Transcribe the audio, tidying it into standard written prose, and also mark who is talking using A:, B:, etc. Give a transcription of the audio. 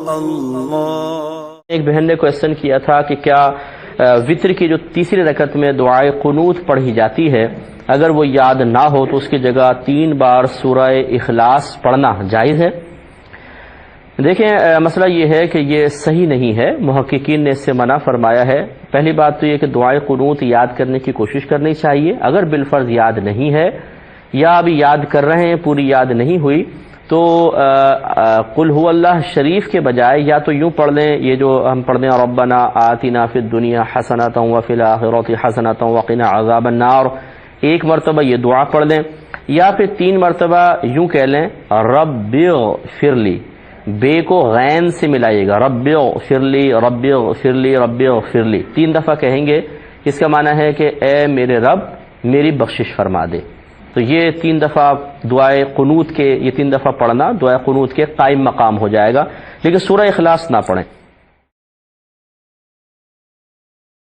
A: اللہ۔
B: ایک بہن نے کویسچن کیا تھا کہ کیا وتر کی جو تیسری رکعت میں دعائے قنوت پڑھی جاتی ہے، اگر وہ یاد نہ ہو تو اس کی جگہ 3 بار سورہ اخلاص پڑھنا جائز ہے؟ دیکھیں، مسئلہ یہ ہے کہ یہ صحیح نہیں ہے، محققین نے اس سے منع فرمایا ہے۔ پہلی بات تو یہ کہ دعائے قنوت یاد کرنے کی کوشش کرنی چاہیے، اگر بالفرض یاد نہیں ہے یا ابھی یاد کر رہے ہیں پوری یاد نہیں ہوئی تو قل هو اللہ شریف کے بجائے یا تو یوں پڑھ لیں، یہ جو ہم پڑھ لیں ربنا آتنا فی الدنیا حسنۃ وفی الآخرۃ حسنۃ وقنا عذاب النار، ایک مرتبہ یہ دعا پڑھ لیں، یا پھر 3 مرتبہ یوں کہہ لیں رب اغفر لی، بے کو غین سے ملائیے گا، رب اغفر لی رب اغفر لی رب اغفر لی، 3 دفعہ کہیں گے، اس کا معنی ہے کہ اے میرے رب میری بخشش فرما دے۔ تو یہ 3 دفعہ دعائے قنوت کے، یہ 3 دفعہ پڑھنا دعائے قنوت کے قائم مقام ہو جائے گا، لیکن سورہ اخلاص نہ پڑھیں۔